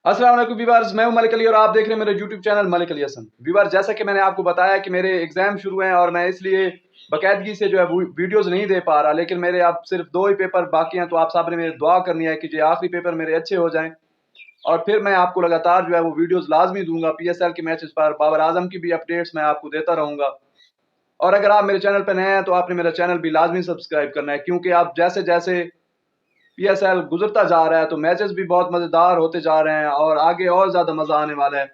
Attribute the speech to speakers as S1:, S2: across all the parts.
S1: अस्सलाम वालेकुम व्यूअर्स, मैं हूं मलिक अली और आप देख रहे हैं मेरे YouTube channel Malik Ali Hasan. Viewers, जैसा कि मैंने आपको बताया कि मेरे एग्जाम शुरू हैं और मैं इसलिए बाकायदगी से जो है वीडियोस नहीं दे पा रहा, लेकिन मेरे अब सिर्फ 2 ही पेपर बाकी हैं। तो आप साहब ने मेरी दुआ करनी है कि जो आखिरी पेपर मेरे अच्छे हो जाएं और फिर मैं आपको लगातार जो है वो वीडियोस लाजमी दूंगा। PSL के मैचेस पर, बाबर आजम की भी अपडेट्स मैं आपको देता रहूंगा। और अगर आप मेरे चैनल पर नए हैं तो आपने मेरा चैनल भी लाजमी सब्सक्राइब करना है, क्योंकि आप जैसे जैसे PSL गुजरता जा रहा है तो मैचेस भी बहुत मज़ेदार होते जा रहे हैं और आगे और ज़्यादा मज़ा आने वाला है।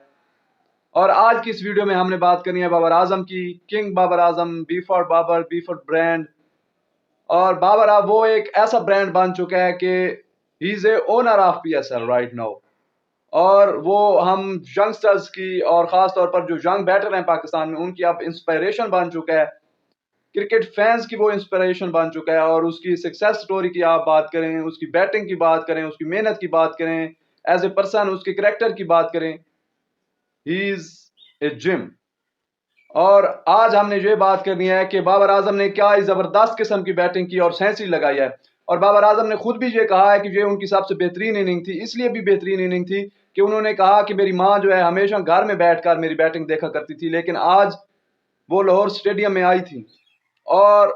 S1: और आज की इस वीडियो में हमने बात करनी है बाबर आजम की, king Babar Azam, B for Babar, B for brand. और बाबर अब वो एक ऐसा ब्रांड बन चुका है कि he is a owner of PSL right now. और वो हम यंगस्टर्स की और ख़ास तौर पर जो यंग बैटर हैं पाकिस्तान में, उनकी अब इंस्पिरेशन बन चुका है। क्रिकेट फैंस की वो इंस्पिरेशन बन चुका है। और उसकी सक्सेस स्टोरी की आप बात करें, उसकी बैटिंग की बात करें, उसकी मेहनत की बात करें, एज ए पर्सन उसके करेक्टर की बात करें, ही इज ए जिम। और आज हमने ये बात करनी है कि बाबर आजम ने क्या जबरदस्त किस्म की बैटिंग की और सेंचुरी लगाई है। और बाबर आजम ने खुद भी ये कहा है कि ये उनकी सबसे बेहतरीन इनिंग थी। इसलिए भी बेहतरीन इनिंग थी कि उन्होंने कहा कि मेरी माँ जो है हमेशा घर में बैठकर मेरी बैटिंग देखा करती थी, लेकिन आज वो लाहौर स्टेडियम में आई थी और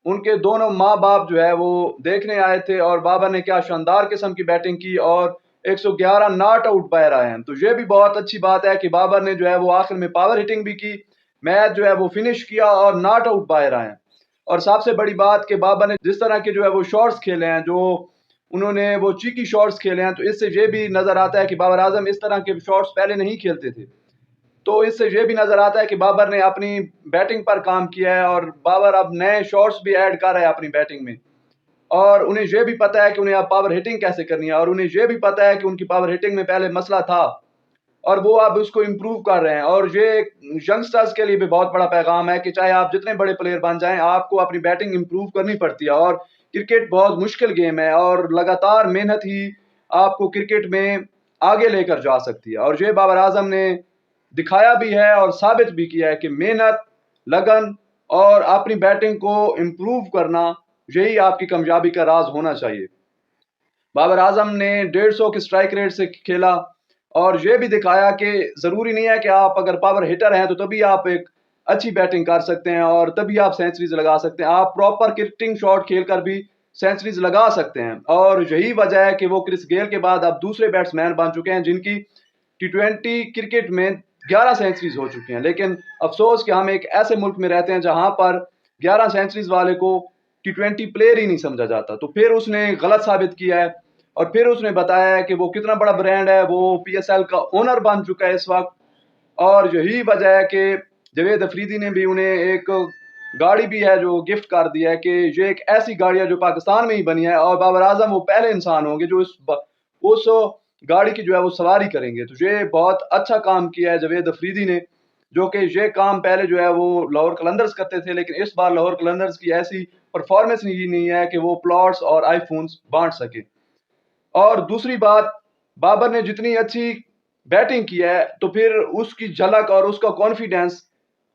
S1: उनके दोनों माँ बाप जो है वो देखने आए थे। और बाबर ने क्या शानदार किस्म की बैटिंग की और 111 नॉट आउट बाहर आए हैं। तो ये भी बहुत अच्छी बात है कि बाबर ने जो है वो आखिर में पावर हिटिंग भी की, मैच जो है वो फिनिश किया और नॉट आउट बाहर आए हैं। और सबसे बड़ी बात कि बाबर ने जिस तरह के जो है वो शॉट्स खेले हैं, जो उन्होंने वो चीकी शॉट्स खेले हैं, तो इससे ये भी नजर आता है कि बाबर आजम इस तरह के शॉट्स पहले नहीं खेलते थे। तो इससे ये भी नजर आता है कि बाबर ने अपनी बैटिंग पर काम किया है और बाबर अब नए शॉट्स भी ऐड कर रहे हैं अपनी बैटिंग में। और उन्हें ये भी पता है कि उन्हें अब पावर हिटिंग कैसे करनी है, और उन्हें ये भी पता है कि उनकी पावर हिटिंग में पहले मसला था और वो अब उसको इम्प्रूव कर रहे हैं। और ये यंगस्टर्स के लिए भी बहुत बड़ा पैगाम है कि चाहे आप जितने बड़े प्लेयर बन जाएं, आपको अपनी बैटिंग इम्प्रूव करनी पड़ती है। और क्रिकेट बहुत मुश्किल गेम है और लगातार मेहनत ही आपको क्रिकेट में आगे लेकर जा सकती है। और ये बाबर आजम ने दिखाया भी है और साबित भी किया है कि मेहनत, लगन और अपनी बैटिंग को इम्प्रूव करना, यही आपकी कामयाबी का राज होना चाहिए। बाबर आजम ने 150 के स्ट्राइक रेट से खेला और ये भी दिखाया कि ज़रूरी नहीं है कि आप अगर पावर हिटर हैं तो तभी आप एक अच्छी बैटिंग कर सकते हैं और तभी आप सेंचुरीज लगा सकते हैं। आप प्रॉपर क्रिकेटिंग शॉट खेलकर भी सेंचुरीज लगा सकते हैं। और यही वजह है कि वो क्रिस गेल के बाद अब दूसरे बैट्समैन बन चुके हैं जिनकी T20 क्रिकेट में 11 सेंचुरीज हो चुकी हैं। लेकिन अफसोस कि हम एक ऐसे मुल्क में रहते हैं जहां पर 11 सेंचुरीज वाले को T20 प्लेयर ही नहीं समझा जाता। तो फिर उसने गलत साबित किया है और फिर उसने बताया है कि वो कितना बड़ा ब्रांड है, वो PSL का ओनर बन चुका है इस वक्त। और यही वजह है कि जावेद अफरीदी ने भी उन्हें एक गाड़ी भी है जो गिफ्ट कर दिया है कि ये एक ऐसी गाड़ी है जो पाकिस्तान में ही बनी है और बाबर आजम वो पहले इंसान होंगे जो उस गाड़ी की जो है वो सवारी करेंगे। तो ये बहुत अच्छा काम किया है जावेद अफरीदी ने, जो कि ये काम पहले जो है वो लाहौर कलंदर्स करते थे, लेकिन इस बार लाहौर कलंदर्स की ऐसी परफॉर्मेंस नहीं है कि वो प्लॉट्स और आईफोन्स बांट सके। और दूसरी बात, बाबर ने जितनी अच्छी बैटिंग की है तो फिर उसकी झलक और उसका कॉन्फिडेंस,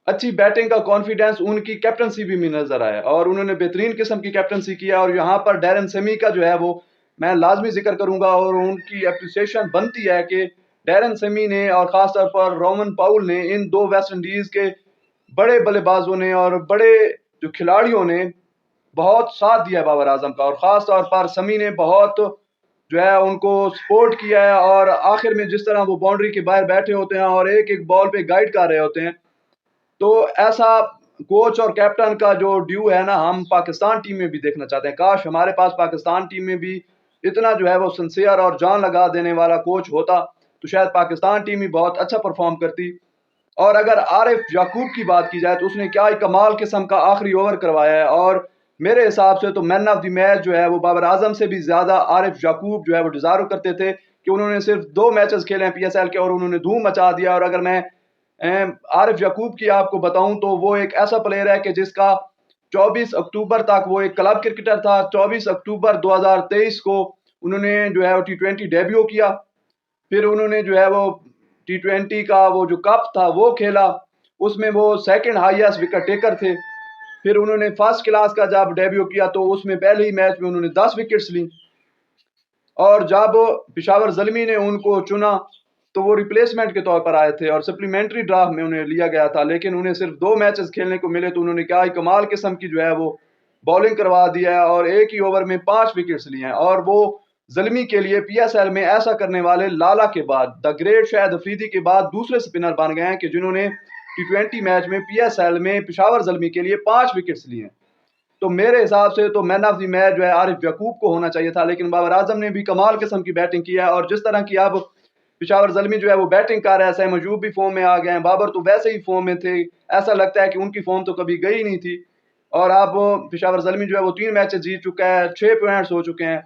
S1: अच्छी बैटिंग का कॉन्फिडेंस उनकी कैप्टनसी भी में नजर आया और उन्होंने बेहतरीन किस्म की कैप्टनसी किया। और यहाँ पर डैरन सेमी का जो है वो मैं लाजमी जिक्र करूंगा और उनकी अप्रिसिएशन बनती है कि डैरन सेमी ने और खासतौर पर रोमन पाउल ने, इन दो वेस्ट इंडीज के बड़े बल्लेबाजों ने और बड़े जो खिलाड़ियों ने बहुत साथ दिया बाबर आजम का। और खास तौर पर समी ने बहुत जो है उनको सपोर्ट किया है और आखिर में जिस तरह वो बाउंड्री के बाहर बैठे होते हैं और एक एक बॉल पे गाइड कर रहे होते हैं, तो ऐसा कोच और कैप्टन का जो ड्यू है ना, हम पाकिस्तान टीम में भी देखना चाहते हैं। काश हमारे पास पाकिस्तान टीम में भी इतना जो है वो सिंसियर और जान लगा देने वाला कोच होता तो शायद पाकिस्तान टीम ही बहुत अच्छा परफॉर्म करती। और अगर आरिफ याकूब की बात की जाए तो उसने क्या ही कमाल किस्म का आखिरी ओवर करवाया है। और मेरे हिसाब से तो मैन ऑफ द मैच जो है वो बाबर आजम से भी ज्यादा आरिफ याकूब जो है वो डिजर्व करते थे, कि उन्होंने सिर्फ 2 मैचेस खेले हैं PSL के और उन्होंने धूम मचा दिया। और अगर मैं आरिफ याकूब की आपको बताऊं तो वो एक ऐसा प्लेयर है कि जिसका 24 अक्टूबर तक वो एक क्लब क्रिकेटर था। 24 अक्टूबर 2023 को उन्होंने जो है वो T20 डेब्यू किया। फिर उन्होंने जो है वो T20 का वो जो कप था वो खेला, उसमें वो सेकंड हाईएस्ट विकेट टेकर थे। फिर उन्होंने फर्स्ट क्लास का जब डेब्यू किया तो उसमें पहले ही मैच में उन्होंने 10 विकेट्स ली। اور جب پشاور زلمی نے ان کو چنا تو وہ ریپلیسمنٹ کے طور پر آئے تھے اور سپلیمنٹری ڈرافٹ میں انہیں لیا گیا تھا، لیکن انہیں صرف 2 میچز کھیلنے کو ملے تو انہوں نے کیا کمال قسم کی جو ہے وہ بالنگ کروا دیا ہے اور ایک ہی اوور میں 5 وکٹس لیے ہیں۔ اور وہ زلمی کے لیے پی ایس ایل میں ایسا کرنے والے لالا کے بعد، دا گریٹ شاہد افریدی کے بعد دوسرے سپنر بن گئے ہیں کہ جنہوں نے T20 میچ میں پی ایس ایل میں پشاور زلمی کے لیے 5 وکٹس لیے ہیں۔ تو میرے حساب سے تو مین آف دی میچ جو ہے عارف یعقوب کو ہونا چاہیے تھا، لیکن بابر اعظم نے بھی کمال قسم کی بیٹنگ کی ہے، اور جس طرح کی اب پشاور زلمی جو ہے وہ بیٹنگ کر رہا ہے، سیم ایوب بھی فارم میں آ گئے ہیں، بابر تو ویسے ہی فارم میں تھے، ایسا لگتا ہے کہ ان کی فارم تو کبھی گئی نہیں تھی۔ اور اب پشاور زلمی جو ہے وہ 3 میچز جیت چکا ہے، 6 پوائنٹس ہو چکے ہیں،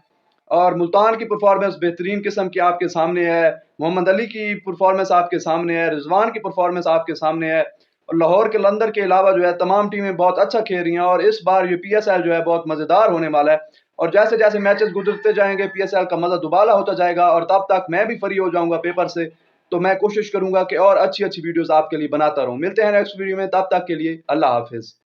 S1: اور ملتان کی پرفارمنس بہترین قسم کی آپ کے سامنے ہے، محمد علی کی پرفارمنس آپ کے سامنے ہے، رضوان کی پرفارمنس آپ کے سامنے ہے، اور لاہور کے لندر کے علاوہ جو ہے تمام ٹیمیں بہت اچھا کھیل رہی ہیں، اور اس بار یہ پی ایس ایل جو ہے بہت مزیدار ہونے والا ہے، اور جیسے جیسے میچز گزرتے جائیں گے پی ایس ایل کا مزہ دوبالا ہوتا جائے گا، اور تب تک میں بھی فری ہو جاؤں گا پیپر سے، تو میں کوشش کروں گا کہ اور اچھی اچھی ویڈیوز آپ کے لیے بناتا رہوں۔ ملتے ہیں نیکسٹ ویڈیو میں، تب تک کے لیے اللہ حافظ۔